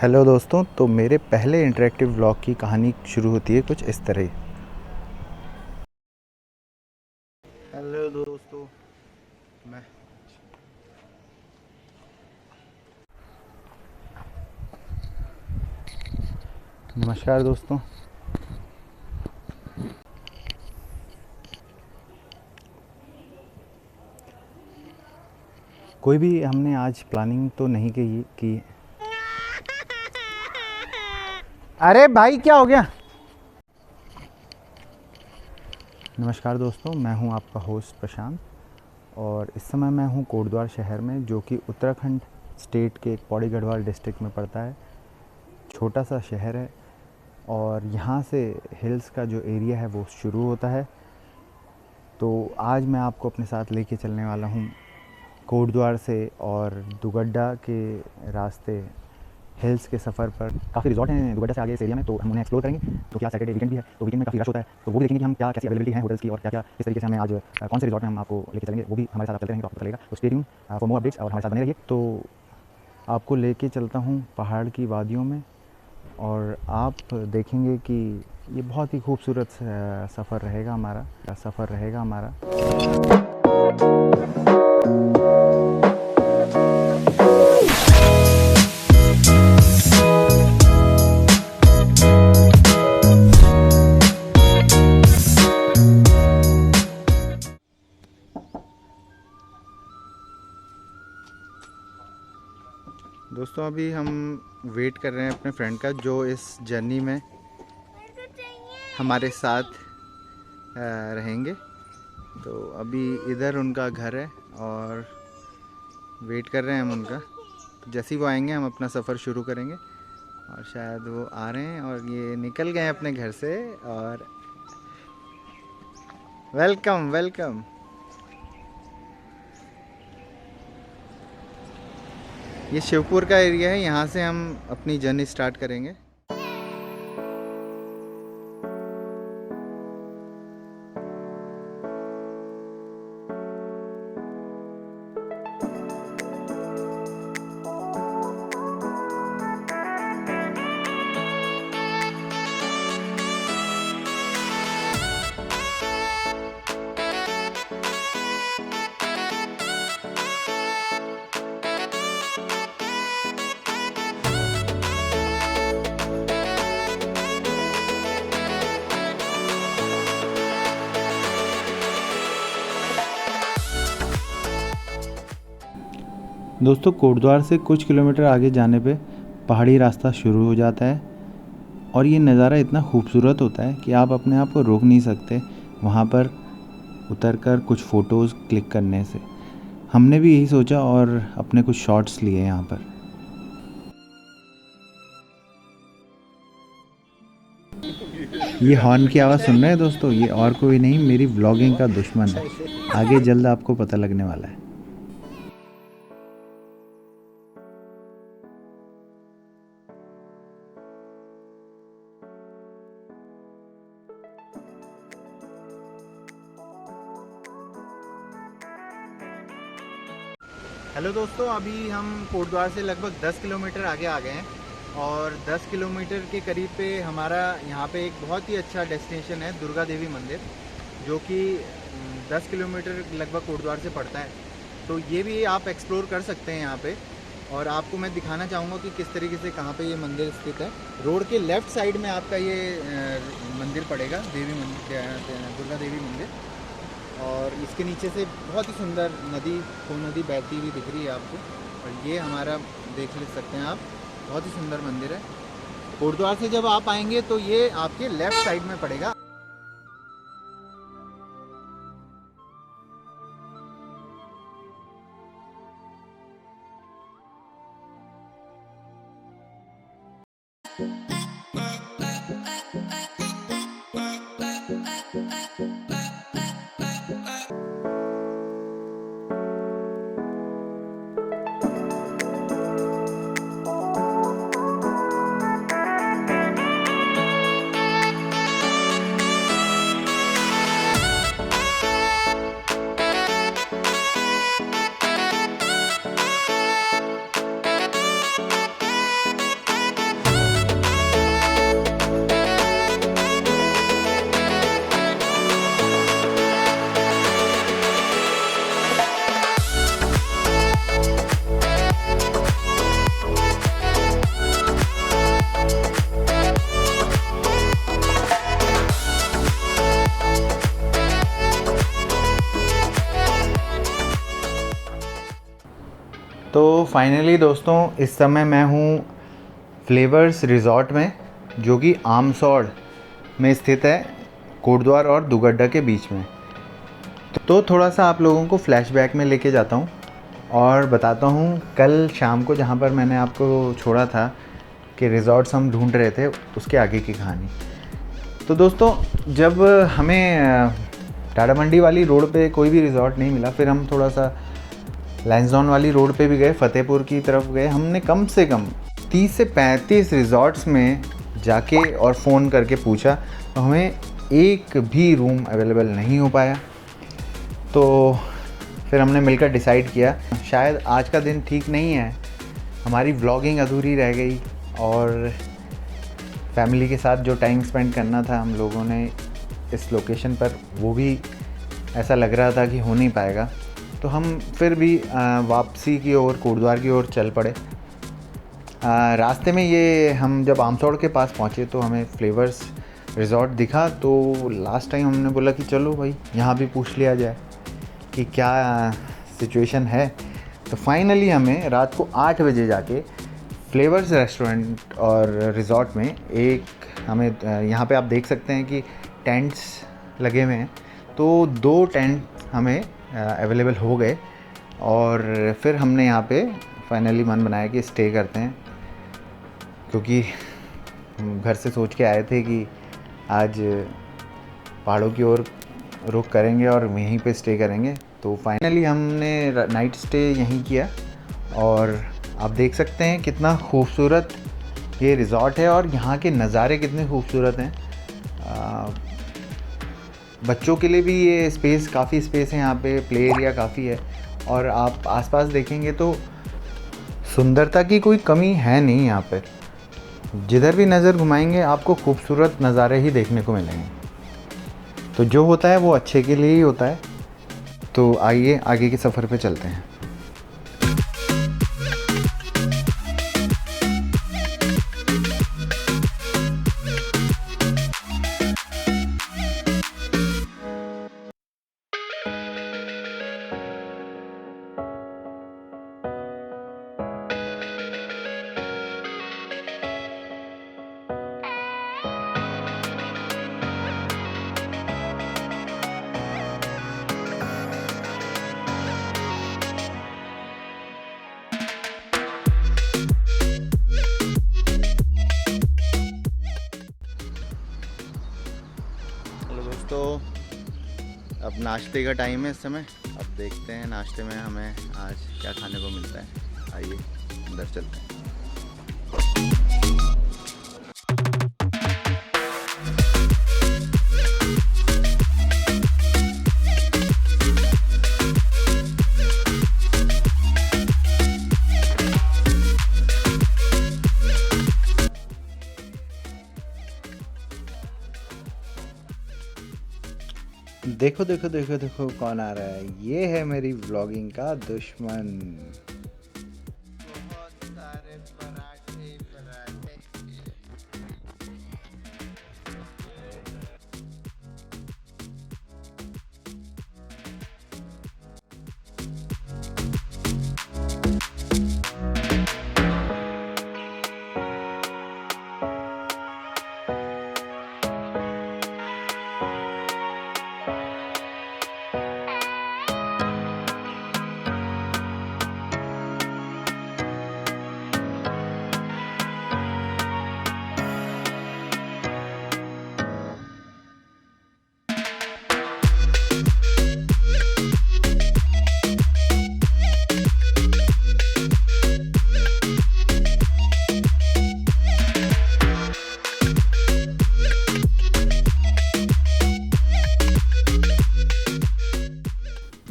Hello दोस्तों, तो मेरे पहले इंटरेक्टिव व्लॉग की कहानी शुरू होती है कुछ इस तरह। हेलो दोस्तों, मैं नमस्कार दोस्तों। कोई भी हमने आज प्लानिंग तो नहीं की कि अरे भाई क्या हो गया। नमस्कार दोस्तों, मैं हूं आपका होस्ट प्रशांत और इस समय मैं हूं कोटद्वार शहर में, जो कि उत्तराखंड स्टेट के एक पौड़ी गढ़वाल डिस्ट्रिक्ट में पड़ता है। छोटा सा शहर है और यहाँ से हिल्स का जो एरिया है वो शुरू होता है। तो आज मैं आपको अपने साथ लेके चलने वाला हूँ कोटद्वार से और दुगड्डा के रास्ते हिल्स के सफ़र पर। काफ़ी रिजॉर्ट हैं दुगड्डा से आगे इस एरिया में, तो हम उन्हें एक्सप्लोर करेंगे। तो क्या सैटरडे वीकेंड भी है, तो वीकेंड में काफ़ी रश होता है, तो वो भी देखेंगे कि हम क्या कैसी अवेलेबिलिटी है होटल्स की और क्या क्या किस तरीके से हमें आज कौन से रिजॉर्ट में हम आपको लेके चलेंगे, वो भी हमारे साथ आप चलते रहेंगे तो आपको पता लगेगा। तो stay tune for more updates और हमारे साथ बने रहिए। तो आपको लेके चलता हूँ पहाड़ की वादियों में और आप देखेंगे कि ये बहुत ही खूबसूरत सफ़र रहेगा हमारा। दोस्तों अभी हम वेट कर रहे हैं अपने फ्रेंड का, जो इस जर्नी में हमारे साथ रहेंगे। तो अभी इधर उनका घर है और वेट कर रहे हैं हम उनका। तो जैसे ही वो आएंगे हम अपना सफ़र शुरू करेंगे और शायद वो आ रहे हैं और ये निकल गए हैं अपने घर से। और वेलकम वेलकम। ये शिवपुर का एरिया है, यहाँ से हम अपनी जर्नी स्टार्ट करेंगे। दोस्तों कोटद्वार से कुछ किलोमीटर आगे जाने पे पहाड़ी रास्ता शुरू हो जाता है और ये नज़ारा इतना खूबसूरत होता है कि आप अपने आप को रोक नहीं सकते वहाँ पर उतरकर कुछ फ़ोटोज़ क्लिक करने से। हमने भी यही सोचा और अपने कुछ शॉट्स लिए यहाँ पर। ये हॉर्न की आवाज़ सुन रहे हैं दोस्तों, ये और कोई नहीं, मेरी व्लॉगिंग का दुश्मन है। आगे जल्द आपको पता लगने वाला है। हेलो दोस्तों, अभी हम कोटद्वार से लगभग 10 किलोमीटर आगे आ गए हैं और 10 किलोमीटर के करीब पे हमारा यहाँ पे एक बहुत ही अच्छा डेस्टिनेशन है, दुर्गा देवी मंदिर, जो कि 10 किलोमीटर लगभग कोटद्वार से पड़ता है। तो ये भी आप एक्सप्लोर कर सकते हैं यहाँ पे। और आपको मैं दिखाना चाहूँगा कि किस तरीके से कहाँ पे ये मंदिर स्थित है। रोड के लेफ़्ट साइड में आपका ये मंदिर पड़ेगा, देवी मंदिर, दुर्गा देवी मंदिर। और इसके नीचे से बहुत ही सुंदर नदी, खून नदी बहती हुई दिख रही है आपको। और ये हमारा देख ले सकते हैं आप, बहुत ही सुंदर मंदिर है। कोटद्वार से जब आप आएंगे तो ये आपके लेफ़्ट साइड में पड़ेगा। तो फाइनली दोस्तों इस समय मैं हूँ फ्लेवर्स रिज़ॉर्ट में, जो कि आमसौड़ में स्थित है, कोटद्वार और दुगड्डा के बीच में। तो थोड़ा सा आप लोगों को फ्लैशबैक में लेके जाता हूँ और बताता हूँ कल शाम को जहाँ पर मैंने आपको छोड़ा था कि रिज़ॉर्ट्स हम ढूंढ रहे थे, उसके आगे की कहानी। तो दोस्तों जब हमें टाटा मंडी वाली रोड पे कोई भी रिज़ॉर्ट नहीं मिला, फिर हम थोड़ा सा लैंसडाउन वाली रोड पे भी गए, फ़तेहपुर की तरफ गए। हमने कम से कम 30 से 35 रिज़ॉर्ट्स में जाके और फ़ोन करके पूछा, तो हमें एक भी रूम अवेलेबल नहीं हो पाया। तो फिर हमने मिलकर डिसाइड किया शायद आज का दिन ठीक नहीं है, हमारी व्लॉगिंग अधूरी रह गई और फैमिली के साथ जो टाइम स्पेंड करना था हम लोगों ने इस लोकेशन पर, वो भी ऐसा लग रहा था कि हो नहीं पाएगा। तो हम फिर भी वापसी की ओर, कोटद्वार की ओर चल पड़े। रास्ते में ये हम जब आमसौड़ के पास पहुँचे तो हमें फ्लेवर्स रिज़ॉर्ट दिखा। तो लास्ट टाइम हमने बोला कि चलो भाई यहाँ भी पूछ लिया जाए कि क्या सिचुएशन है। तो फाइनली हमें रात को 8 बजे जाके फ्लेवर्स रेस्टोरेंट और रिज़ॉर्ट में एक हमें यहाँ पे आप देख सकते हैं कि टेंट्स लगे हुए हैं। तो 2 टेंट हमें अवेलेबल हो गए और फिर हमने यहाँ पे फाइनली मन बनाया कि स्टे करते हैं, क्योंकि घर से सोच के आए थे कि आज पहाड़ों की ओर रुख करेंगे और यहीं पे स्टे करेंगे। तो फाइनली हमने नाइट स्टे यहीं किया और आप देख सकते हैं कितना खूबसूरत ये रिज़ॉर्ट है और यहाँ के नज़ारे कितने खूबसूरत हैं। बच्चों के लिए भी ये स्पेस, काफ़ी स्पेस है यहाँ पे, प्ले एरिया काफ़ी है और आप आसपास देखेंगे तो सुंदरता की कोई कमी है नहीं। यहाँ पर जिधर भी नज़र घुमाएंगे आपको खूबसूरत नज़ारे ही देखने को मिलेंगे। तो जो होता है वो अच्छे के लिए ही होता है। तो आइए आगे के सफ़र पे चलते हैं। तो अब नाश्ते का टाइम है इस समय। अब देखते हैं नाश्ते में हमें आज क्या खाने को मिलता है। आइए अंदर चलते हैं। देखो देखो देखो देखो कौन आ रहा है, ये है मेरी व्लॉगिंग का दुश्मन। बहुत सारे पराठे पराठे।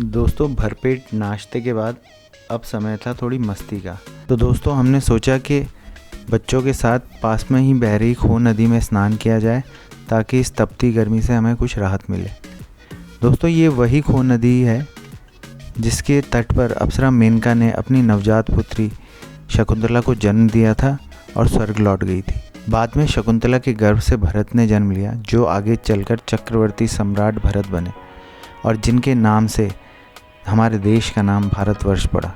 दोस्तों भरपेट नाश्ते के बाद अब समय था थोड़ी मस्ती का। तो दोस्तों हमने सोचा कि बच्चों के साथ पास में ही बह रही खो नदी में स्नान किया जाए, ताकि इस तपती गर्मी से हमें कुछ राहत मिले। दोस्तों ये वही खो नदी है जिसके तट पर अप्सरा मेनका ने अपनी नवजात पुत्री शकुंतला को जन्म दिया था और स्वर्ग लौट गई थी। बाद में शकुंतला के गर्भ से भरत ने जन्म लिया, जो आगे चलकर चक्रवर्ती सम्राट भरत बने और जिनके नाम से हमारे देश का नाम भारतवर्ष पड़ा।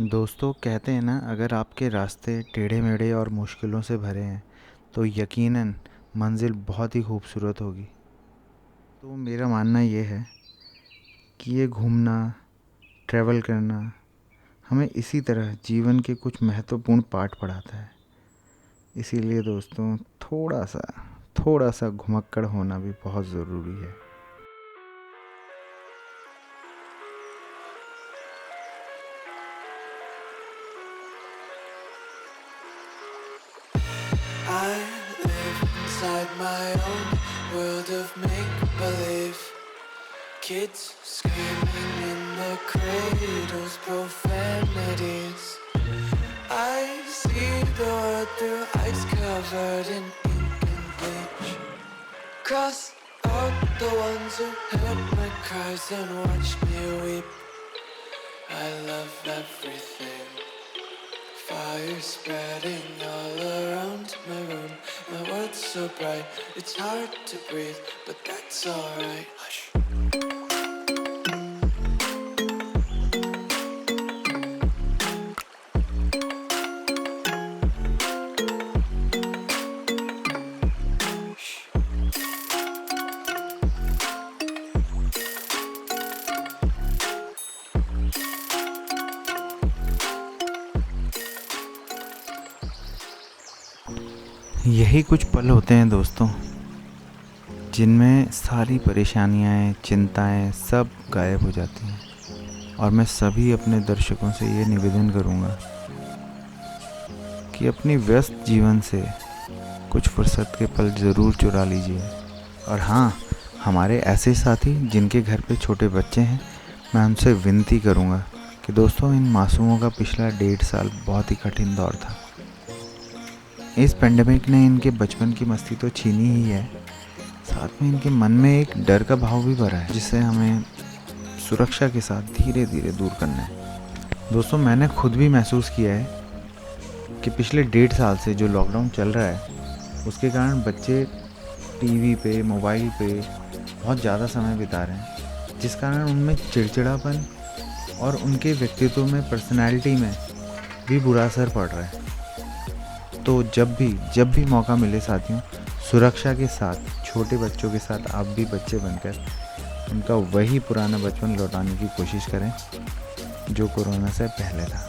दोस्तों कहते हैं ना, अगर आपके रास्ते टेढ़े मेढ़े और मुश्किलों से भरे हैं तो यकीनन मंजिल बहुत ही खूबसूरत होगी। तो मेरा मानना ये है कि ये घूमना, ट्रैवल करना हमें इसी तरह जीवन के कुछ महत्वपूर्ण पाठ पढ़ाता है। इसीलिए दोस्तों थोड़ा सा घुमक्कड़ होना भी बहुत ज़रूरी है। I live inside my own world of make-believe. Kids screaming in the cradles, profanities. I see the world through ice covered in ink and bleach. Cross out the ones who heard my cries and watched me weep. I love everything. Fire spreading all around my room. My world's so bright, it's hard to breathe, but that's alright. Hush. यही कुछ पल होते हैं दोस्तों, जिनमें सारी परेशानियाँ, चिंताएं सब गायब हो जाती हैं। और मैं सभी अपने दर्शकों से ये निवेदन करूँगा कि अपनी व्यस्त जीवन से कुछ फुर्सत के पल ज़रूर चुरा लीजिए। और हाँ, हमारे ऐसे साथी जिनके घर पे छोटे बच्चे हैं, मैं उनसे विनती करूँगा कि दोस्तों, इन मासूमों का पिछला 1.5 साल बहुत ही कठिन दौर था। इस पेंडेमिक ने इनके बचपन की मस्ती तो छीनी ही है, साथ में इनके मन में एक डर का भाव भी भरा है, जिसे हमें सुरक्षा के साथ धीरे धीरे दूर करना है। दोस्तों, मैंने खुद भी महसूस किया है कि पिछले 1.5 साल से जो लॉकडाउन चल रहा है, उसके कारण बच्चे टीवी पे, मोबाइल पे बहुत ज़्यादा समय बिता रहे हैं, जिस कारण उनमें चिड़चिड़ापन और उनके व्यक्तित्व में, पर्सनैलिटी में भी बुरा असर पड़ रहा है। तो जब भी मौका मिले साथियों, सुरक्षा के साथ छोटे बच्चों के साथ आप भी बच्चे बनकर उनका वही पुराना बचपन लौटाने की कोशिश करें जो कोरोना से पहले था।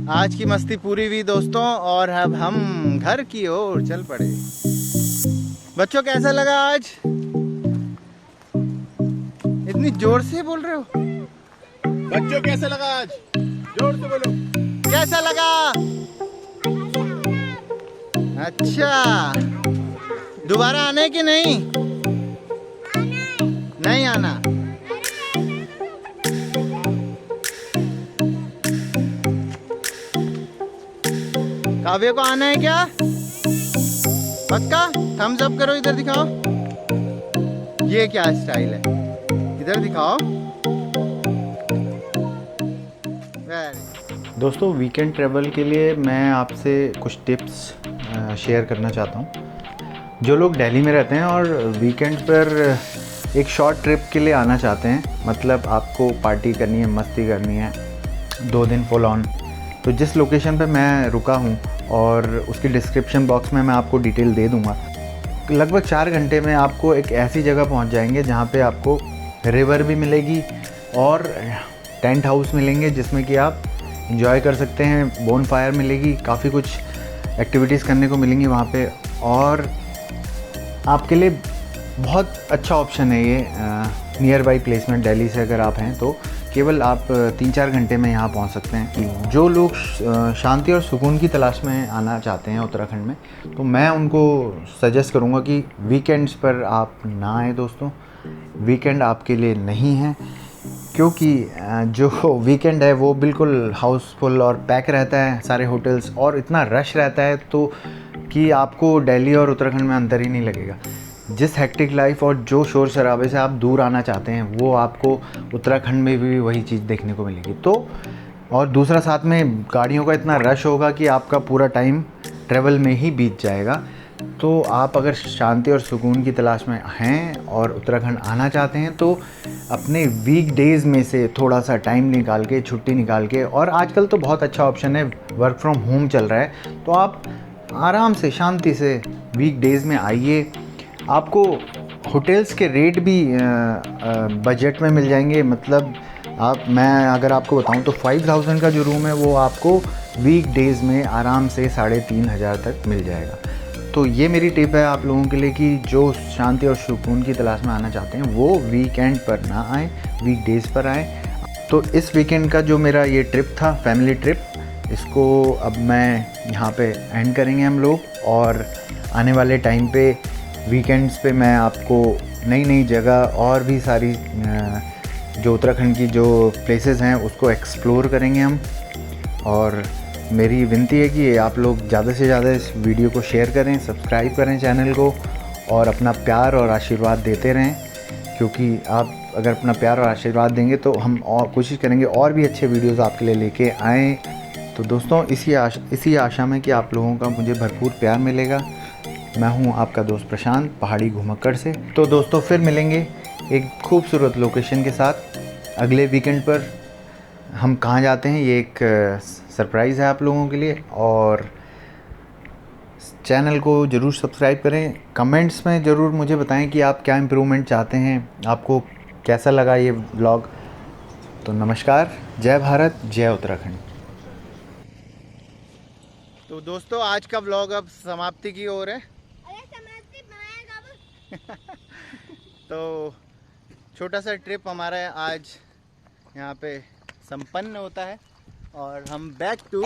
आज की मस्ती पूरी हुई दोस्तों, और अब हम घर की ओर चल पड़े। बच्चों कैसा लगा आज? इतनी जोर से बोल रहे हो? बच्चों कैसा लगा आज? जोर से बोलो। कैसा लगा? अच्छा, दोबारा आने की नहीं? नहीं आना। काव्य को आना है क्या? पक्का? थम्स अप करो, इधर दिखाओ। ये क्या स्टाइल है? इधर दिखाओ। दोस्तों, वीकेंड ट्रैवल के लिए मैं आपसे कुछ टिप्स शेयर करना चाहता हूँ। जो लोग दिल्ली में रहते हैं और वीकेंड पर एक शॉर्ट ट्रिप के लिए आना चाहते हैं, मतलब आपको पार्टी करनी है, मस्ती करनी है 2 दिन फुल ऑन, तो जिस लोकेशन पे मैं रुका हूँ और उसकी डिस्क्रिप्शन बॉक्स में मैं आपको डिटेल दे दूँगा। लगभग 4 घंटे में आपको एक ऐसी जगह पहुँच जाएंगे जहाँ पे आपको रिवर भी मिलेगी और टेंट हाउस मिलेंगे जिसमें कि आप एंजॉय कर सकते हैं, बोन फायर मिलेगी, काफ़ी कुछ एक्टिविटीज़ करने को मिलेंगी वहाँ पे। और आपके लिए बहुत अच्छा ऑप्शन है ये नियर बाई प्लेसमेंट। दिल्ली से अगर आप हैं तो केवल आप 3-4 घंटे में यहाँ पहुँच सकते हैं। जो लोग शांति और सुकून की तलाश में आना चाहते हैं उत्तराखंड में, तो मैं उनको सजेस्ट करूँगा कि वीकेंड्स पर आप ना आए दोस्तों। वीकेंड आपके लिए नहीं है, क्योंकि जो वीकेंड है वो बिल्कुल हाउसफुल और पैक रहता है, सारे होटल्स, और इतना रश रहता है तो कि आपको दिल्ली और उत्तराखंड में अंतर ही नहीं लगेगा। जिस हेक्टिक लाइफ और जो शोर शराबे से आप दूर आना चाहते हैं वो आपको उत्तराखंड में भी वही चीज़ देखने को मिलेगी। तो और दूसरा, साथ में गाड़ियों का इतना रश होगा कि आपका पूरा टाइम ट्रैवल में ही बीत जाएगा। तो आप अगर शांति और सुकून की तलाश में हैं और उत्तराखंड आना चाहते हैं तो अपने वीक डेज़ में से थोड़ा सा टाइम निकाल के, छुट्टी निकाल के, और आजकल तो बहुत अच्छा ऑप्शन है, वर्क फ्रॉम होम चल रहा है, तो आप आराम से शांति से वीक डेज़ में आइए। आपको होटल्स के रेट भी बजट में मिल जाएंगे। मतलब मैं अगर आपको बताऊं तो 5000 का जो रूम है वो आपको वीक डेज़ में आराम से 3500 तक मिल जाएगा। तो ये मेरी टिप है आप लोगों के लिए कि जो शांति और सुकून की तलाश में आना चाहते हैं वो वीकेंड पर ना आए, वीक डेज़ पर आए। तो इस वीकेंड का जो मेरा ये ट्रिप था, फैमिली ट्रिप, इसको अब मैं यहाँ पे एंड करेंगे हम लोग। और आने वाले टाइम पे वीकेंड्स पे मैं आपको नई नई जगह और भी सारी जो उत्तराखंड की जो प्लेसेस हैं उसको एक्सप्लोर करेंगे हम। और मेरी विनती है कि आप लोग ज़्यादा से ज़्यादा इस वीडियो को शेयर करें, सब्सक्राइब करें चैनल को, और अपना प्यार और आशीर्वाद देते रहें, क्योंकि आप अगर अपना प्यार और आशीर्वाद देंगे तो हम और कोशिश करेंगे और भी अच्छे वीडियोज़ आपके लिए लेके आएँ। तो दोस्तों, इसी आशा में कि आप लोगों का मुझे भरपूर प्यार मिलेगा। मैं हूं आपका दोस्त प्रशांत, पहाड़ी घुमक्कड़ से। तो दोस्तों, फिर मिलेंगे एक खूबसूरत लोकेशन के साथ अगले वीकेंड पर। हम कहां जाते हैं ये एक सरप्राइज़ है आप लोगों के लिए। और चैनल को ज़रूर सब्सक्राइब करें। कमेंट्स में ज़रूर मुझे बताएं कि आप क्या इम्प्रूवमेंट चाहते हैं, आपको कैसा लगा ये व्लॉग। तो नमस्कार, जय भारत, जय उत्तराखंड। तो दोस्तों, आज का व्लॉग अब समाप्ति की ओर है। तो छोटा सा ट्रिप हमारा आज यहाँ पे संपन्न होता है और हम बैक टू